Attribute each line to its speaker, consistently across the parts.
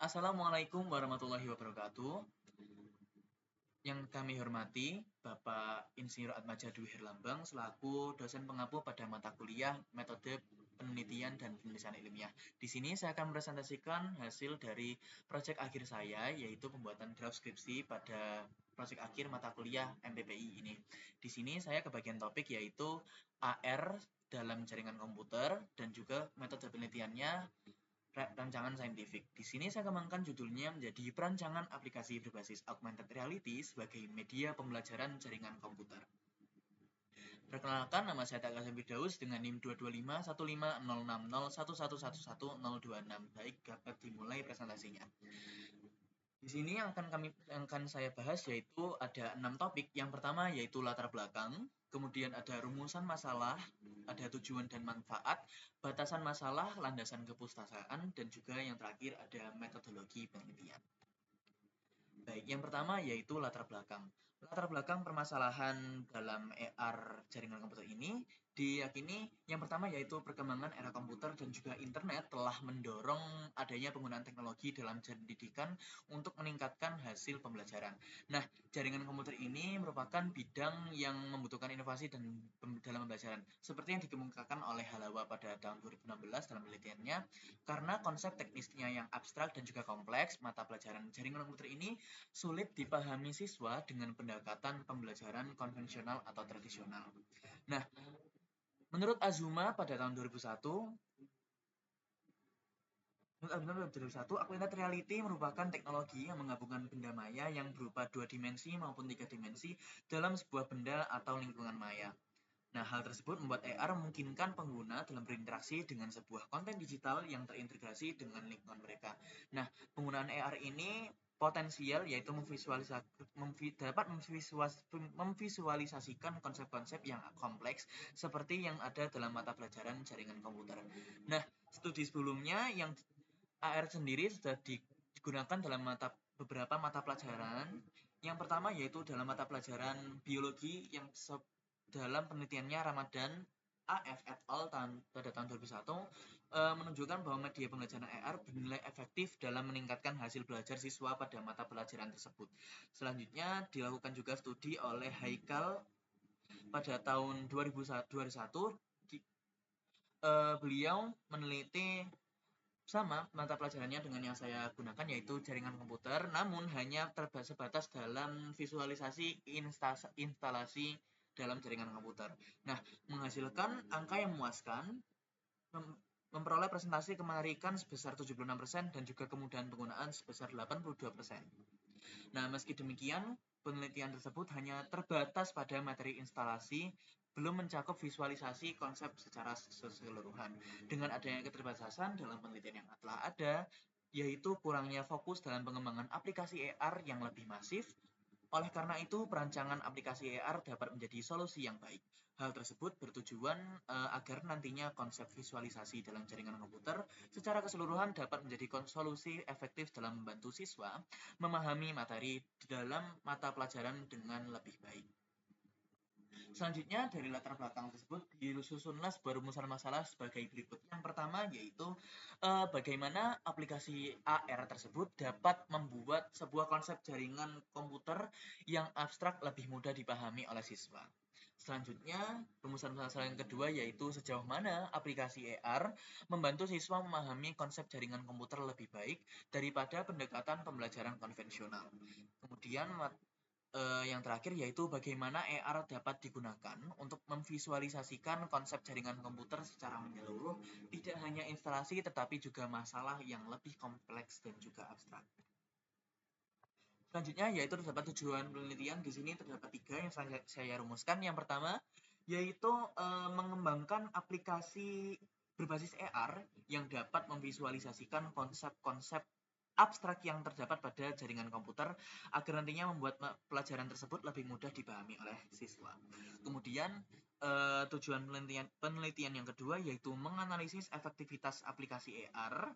Speaker 1: Assalamualaikum warahmatullahi wabarakatuh. Yang kami hormati Bapak Insinyur Atmaja Dwi Herlambang selaku dosen pengampu pada mata kuliah Metode Penelitian dan Penulisan Ilmiah. Di sini saya akan presentasikan hasil dari proyek akhir saya, yaitu pembuatan draft skripsi pada proyek akhir mata kuliah MPPI ini. Di sini saya kebagian topik yaitu AR dalam jaringan komputer dan juga metode penelitiannya rancangan saintifik. Di sini saya kembangkan judulnya menjadi perancangan aplikasi berbasis augmented reality sebagai media pembelajaran jaringan komputer. Perkenalkan, nama saya Taka Firdaus dengan NIM 225150601111026. Baik, dapat dimulai presentasinya. Di sini yang akan saya bahas yaitu ada 6 topik. Yang pertama yaitu latar belakang, kemudian ada rumusan masalah, ada tujuan dan manfaat, batasan masalah, landasan kepustakaan, dan juga yang terakhir ada metodologi penelitian. Baik, yang pertama yaitu latar belakang. Latar belakang permasalahan dalam AR jaringan komputer ini diyakini yang pertama yaitu perkembangan era komputer dan juga internet telah mendorong adanya penggunaan teknologi dalam pendidikan untuk meningkatkan hasil pembelajaran. Nah, jaringan komputer ini merupakan bidang yang membutuhkan inovasi dalam pembelajaran. Seperti yang dikemukakan oleh Halawa pada tahun 2016 dalam penelitiannya, karena konsep teknisnya yang abstrak dan juga kompleks, mata pelajaran jaringan komputer ini sulit dipahami siswa dengan pendekatan pembelajaran konvensional atau tradisional. Nah, menurut Azuma pada tahun 2001, augmented reality merupakan teknologi yang menggabungkan benda maya yang berupa 2 dimensi maupun 3 dimensi dalam sebuah benda atau lingkungan maya. Nah, hal tersebut membuat AR memungkinkan pengguna dalam berinteraksi dengan sebuah konten digital yang terintegrasi dengan lingkungan mereka. Nah, penggunaan AR ini potensial yaitu dapat memvisualisasikan konsep-konsep yang kompleks seperti yang ada dalam mata pelajaran jaringan komputer. Nah, studi sebelumnya yang AR sendiri sudah digunakan dalam beberapa mata pelajaran. Yang pertama yaitu dalam mata pelajaran biologi yang dalam penelitiannya Ramadan AF et al. Pada tahun 2001 menunjukkan bahwa media pembelajaran AR bernilai efektif dalam meningkatkan hasil belajar siswa pada mata pelajaran tersebut. Selanjutnya dilakukan juga studi oleh Haikal pada tahun 2001. Beliau meneliti sama mata pelajarannya dengan yang saya gunakan yaitu jaringan komputer, namun hanya sebatas dalam visualisasi instalasi dalam jaringan komputer. Nah, menghasilkan angka yang memuaskan, memperoleh presentasi kemarikan sebesar 76% dan juga kemudahan penggunaan sebesar 82%. Nah, meski demikian, penelitian tersebut hanya terbatas pada materi instalasi, belum mencakup visualisasi konsep secara keseluruhan. Dengan adanya keterbatasan dalam penelitian yang telah ada, yaitu kurangnya fokus dalam pengembangan aplikasi AR yang lebih masif. Oleh karena itu, perancangan aplikasi AR dapat menjadi solusi yang baik. Hal tersebut bertujuan agar nantinya konsep visualisasi dalam jaringan komputer secara keseluruhan dapat menjadi solusi efektif dalam membantu siswa memahami materi di dalam mata pelajaran dengan lebih baik. Selanjutnya dari latar belakang tersebut disusunlah sebuah rumusan masalah sebagai berikut. Yang pertama yaitu bagaimana aplikasi AR tersebut dapat membuat sebuah konsep jaringan komputer yang abstrak lebih mudah dipahami oleh siswa. Selanjutnya, rumusan masalah yang kedua yaitu sejauh mana aplikasi AR membantu siswa memahami konsep jaringan komputer lebih baik daripada pendekatan pembelajaran konvensional. Kemudian yang terakhir yaitu bagaimana AR dapat digunakan untuk memvisualisasikan konsep jaringan komputer secara menyeluruh, tidak hanya instalasi tetapi juga masalah yang lebih kompleks dan juga abstrak. Selanjutnya yaitu terdapat tujuan penelitian. Di sini terdapat 3 yang saya rumuskan. Yang pertama yaitu mengembangkan aplikasi berbasis AR yang dapat memvisualisasikan konsep-konsep abstrak yang terdapat pada jaringan komputer agar nantinya membuat pelajaran tersebut lebih mudah dipahami oleh siswa. Kemudian tujuan penelitian yang kedua yaitu menganalisis efektivitas aplikasi AR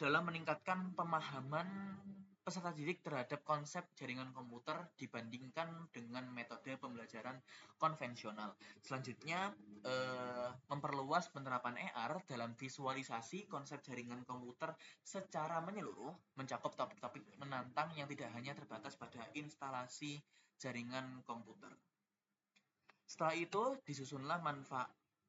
Speaker 1: dalam meningkatkan pemahaman peserta didik terhadap konsep jaringan komputer dibandingkan dengan metode pembelajaran konvensional. Selanjutnya, memperluas penerapan AR dalam visualisasi konsep jaringan komputer secara menyeluruh, mencakup topik-topik menantang yang tidak hanya terbatas pada instalasi jaringan komputer. Setelah itu, disusunlah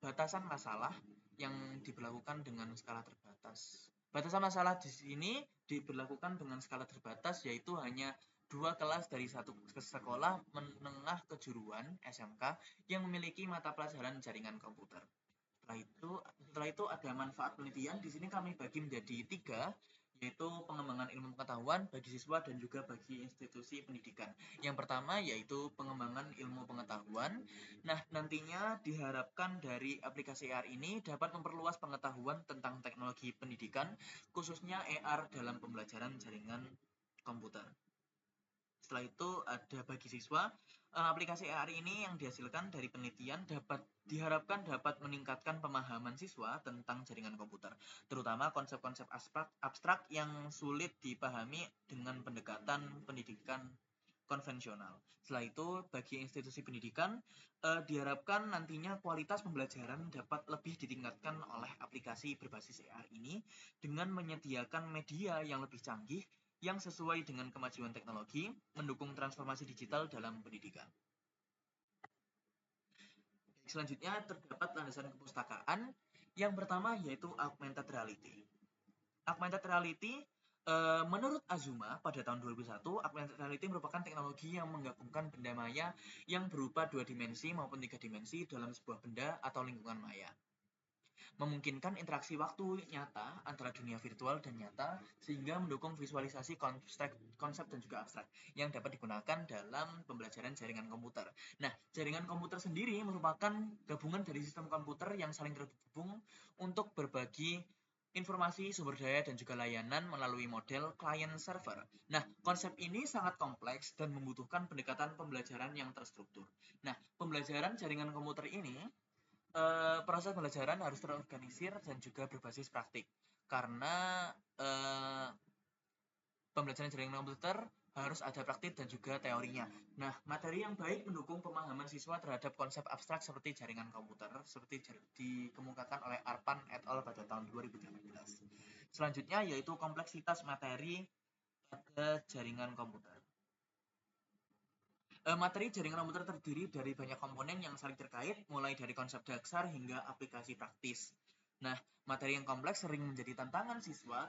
Speaker 1: batasan masalah yang diberlakukan dengan skala terbatas. Batasan masalah di sini diberlakukan dengan skala terbatas, yaitu hanya 2 kelas dari satu sekolah menengah kejuruan SMK yang memiliki mata pelajaran jaringan komputer. Setelah itu ada manfaat penelitian. Di sini kami bagi menjadi 3, yaitu pengembangan ilmu pengetahuan bagi siswa dan juga bagi institusi pendidikan. Yang pertama yaitu pengembangan ilmu pengetahuan. Nah, nantinya diharapkan dari aplikasi AR ini dapat memperluas pengetahuan tentang teknologi pendidikan, khususnya AR dalam pembelajaran jaringan komputer. Setelah itu ada bagi siswa, aplikasi AR ini yang dihasilkan dari penelitian diharapkan dapat meningkatkan pemahaman siswa tentang jaringan komputer, terutama konsep-konsep abstrak yang sulit dipahami dengan pendekatan pendidikan konvensional. Setelah itu, bagi institusi pendidikan, diharapkan nantinya kualitas pembelajaran dapat lebih ditingkatkan oleh aplikasi berbasis AR ini dengan menyediakan media yang lebih canggih yang sesuai dengan kemajuan teknologi, mendukung transformasi digital dalam pendidikan. Selanjutnya terdapat landasan kepustakaan. Yang pertama yaitu augmented reality. Augmented reality menurut Azuma pada tahun 2001, augmented reality merupakan teknologi yang menggabungkan benda maya yang berupa 2 dimensi maupun 3 dimensi dalam sebuah benda atau lingkungan maya. Memungkinkan interaksi waktu nyata antara dunia virtual dan nyata sehingga mendukung visualisasi konsep dan juga abstrak yang dapat digunakan dalam pembelajaran jaringan komputer. Nah, jaringan komputer sendiri merupakan gabungan dari sistem komputer yang saling terhubung untuk berbagi informasi, sumber daya, dan juga layanan melalui model client server. Nah, konsep ini sangat kompleks dan membutuhkan pendekatan pembelajaran yang terstruktur. Nah, pembelajaran jaringan komputer ini proses pembelajaran harus terorganisir dan juga berbasis praktik karena pembelajaran jaringan komputer harus ada praktik dan juga teorinya. Nah, materi yang baik mendukung pemahaman siswa terhadap konsep abstrak seperti jaringan komputer, seperti dikemukakan oleh Arpan et al. Pada tahun 2018. Selanjutnya yaitu kompleksitas materi pada jaringan komputer. Materi jaringan komputer terdiri dari banyak komponen yang saling terkait, mulai dari konsep dasar hingga aplikasi praktis. Nah, materi yang kompleks sering menjadi tantangan siswa.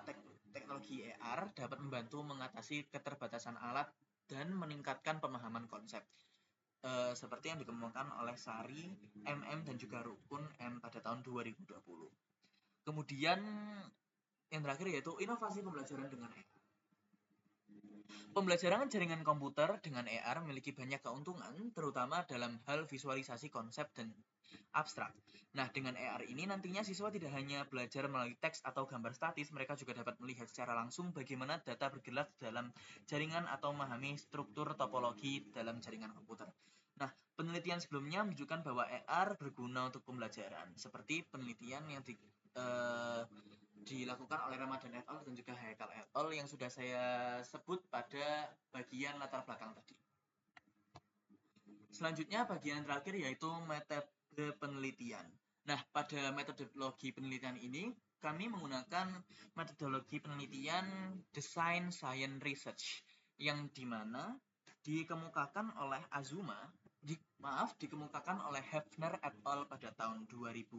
Speaker 1: Teknologi AR dapat membantu mengatasi keterbatasan alat dan meningkatkan pemahaman konsep. Seperti yang dikemukakan oleh Sari, MM, dan juga Rukun M pada tahun 2020. Kemudian yang terakhir yaitu inovasi pembelajaran dengan AR. Pembelajaran jaringan komputer dengan AR memiliki banyak keuntungan, terutama dalam hal visualisasi konsep dan abstrak. Nah, dengan AR ini nantinya siswa tidak hanya belajar melalui teks atau gambar statis, mereka juga dapat melihat secara langsung bagaimana data bergerak dalam jaringan atau memahami struktur topologi dalam jaringan komputer. Nah, penelitian sebelumnya menunjukkan bahwa AR berguna untuk pembelajaran, seperti penelitian yang dilakukan oleh Ramadan et al. Dan juga Haikal et al. Yang sudah saya sebut pada bagian latar belakang tadi. Selanjutnya bagian terakhir yaitu metode penelitian. Nah, pada metodologi penelitian ini kami menggunakan metodologi penelitian Design Science Research yang dimana dikemukakan oleh Azuma, dikemukakan oleh Hefner et al. Pada tahun 2004,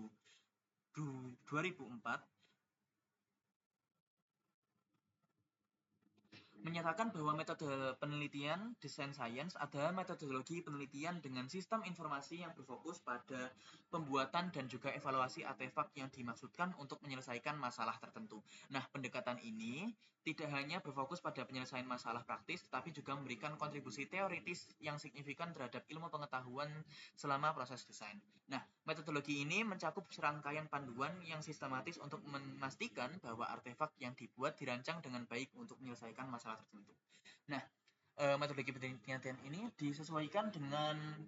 Speaker 1: menyatakan bahwa metode penelitian desain science adalah metodologi penelitian dengan sistem informasi yang berfokus pada pembuatan dan juga evaluasi artefak yang dimaksudkan untuk menyelesaikan masalah tertentu. Nah, pendekatan ini tidak hanya berfokus pada penyelesaian masalah praktis, tetapi juga memberikan kontribusi teoritis yang signifikan terhadap ilmu pengetahuan selama proses desain. Nah, metodologi ini mencakup serangkaian panduan yang sistematis untuk memastikan bahwa artefak yang dibuat dirancang dengan baik untuk menyelesaikan masalah tertentu. Nah, metodologi penelitian ini disesuaikan dengan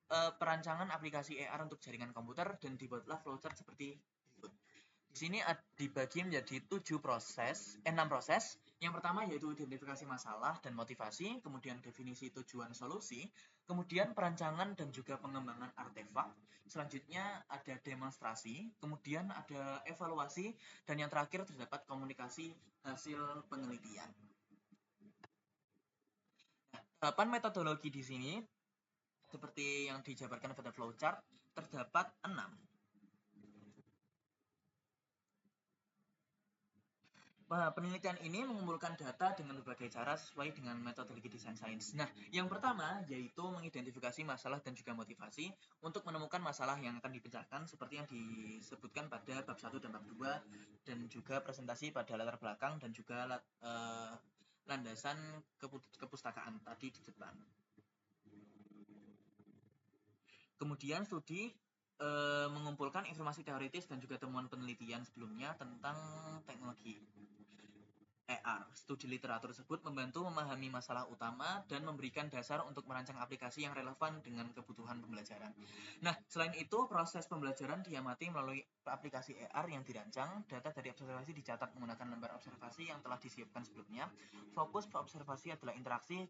Speaker 1: perancangan aplikasi AR untuk jaringan komputer dan dibuatlah flowchart seperti berikut. Di sini dibagi menjadi 6 proses Yang pertama yaitu identifikasi masalah dan motivasi, kemudian definisi tujuan solusi, kemudian perancangan dan juga pengembangan artefak, selanjutnya ada demonstrasi, kemudian ada evaluasi, dan yang terakhir terdapat komunikasi hasil penelitian. Nah, tahapan metodologi di sini seperti yang dijabarkan pada flowchart terdapat 6. Penelitian ini mengumpulkan data dengan berbagai cara sesuai dengan metodologi desain sains. Nah, yang pertama yaitu mengidentifikasi masalah dan juga motivasi untuk menemukan masalah yang akan dipecahkan seperti yang disebutkan pada bab 1 dan bab 2 dan juga presentasi pada latar belakang dan juga landasan kepustakaan tadi di depan. Kemudian studi mengumpulkan informasi teoritis dan juga temuan penelitian sebelumnya tentang teknologi ER. Studi literatur tersebut membantu memahami masalah utama dan memberikan dasar untuk merancang aplikasi yang relevan dengan kebutuhan pembelajaran. Nah, selain itu, proses pembelajaran diamati melalui aplikasi ER yang dirancang. Data dari observasi dicatat menggunakan lembar observasi yang telah disiapkan sebelumnya. Fokus observasi adalah interaksi,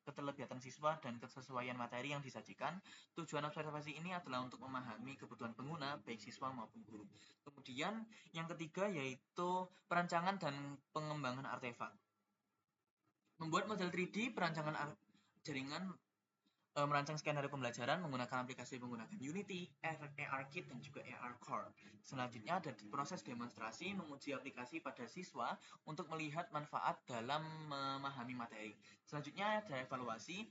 Speaker 1: keterlibatan siswa, dan kesesuaian materi yang disajikan. Tujuan observasi ini adalah untuk memahami kebutuhan pengguna, baik siswa maupun guru. Kemudian, yang ketiga yaitu perancangan dan pengembangan artefak. Membuat model 3D perancangan jaringan, merancang skenario pembelajaran menggunakan aplikasi menggunakan Unity, ARKit, dan juga ARCore. Selanjutnya ada proses demonstrasi menguji aplikasi pada siswa untuk melihat manfaat dalam memahami materi. Selanjutnya ada evaluasi.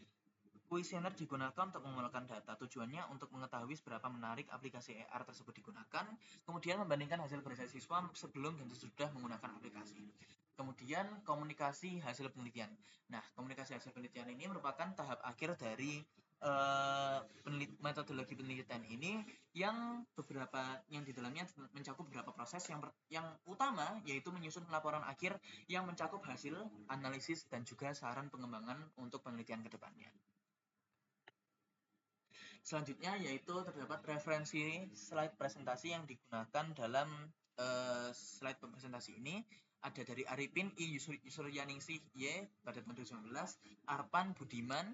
Speaker 1: Kuesioner digunakan untuk mengumpulkan data. Tujuannya untuk mengetahui seberapa menarik aplikasi ER tersebut digunakan, kemudian membandingkan hasil kerja siswa sebelum dan sesudah menggunakan aplikasi. Kemudian komunikasi hasil penelitian. Nah, komunikasi hasil penelitian ini merupakan tahap akhir dari metodologi penelitian ini yang di dalamnya mencakup beberapa proses. Yang utama yaitu menyusun laporan akhir yang mencakup hasil analisis dan juga saran pengembangan untuk penelitian ke depannya. Selanjutnya yaitu terdapat referensi slide presentasi yang digunakan dalam slide presentasi ini. Ada dari Arifin I. Yusriyaningsih Y pada tahun 2019, Arpan Budiman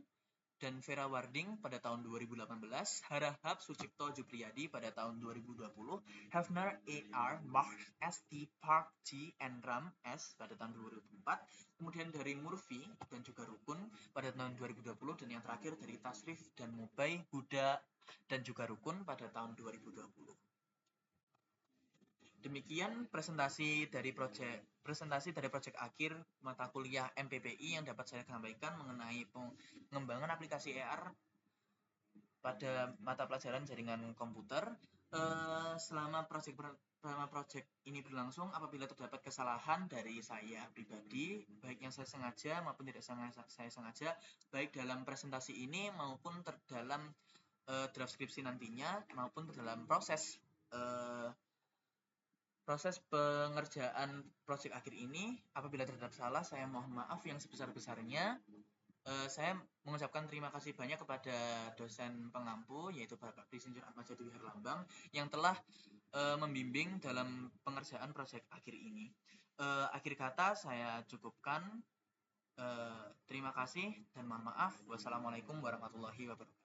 Speaker 1: dan Vera Warding pada tahun 2018, Harahap Sucipto Jupriyadi pada tahun 2020, Hefner A.R. Mark S.T. Park G. and Ram S. pada tahun 2004, kemudian dari Murphy dan juga Rukun pada tahun 2020, dan yang terakhir dari Tasrif dan Mubai, Huda dan juga Rukun pada tahun 2020. Demikian presentasi dari proyek akhir mata kuliah MPPI yang dapat saya sampaikan mengenai pengembangan aplikasi ER pada mata pelajaran jaringan komputer. Selama proyek ini berlangsung, apabila terdapat kesalahan dari saya pribadi, baik yang saya sengaja maupun tidak saya sengaja, baik dalam presentasi ini maupun dalam draft skripsi nantinya, maupun dalam proses pengerjaan proyek akhir ini, apabila terdapat salah, saya mohon maaf yang sebesar-besarnya. Saya mengucapkan terima kasih banyak kepada dosen pengampu, yaitu Bapak Prisinjur Ahmad Jatuhi Herlambang, yang telah membimbing dalam pengerjaan proyek akhir ini. Akhir kata saya cukupkan. Terima kasih dan mohon maaf. Wassalamualaikum warahmatullahi wabarakatuh.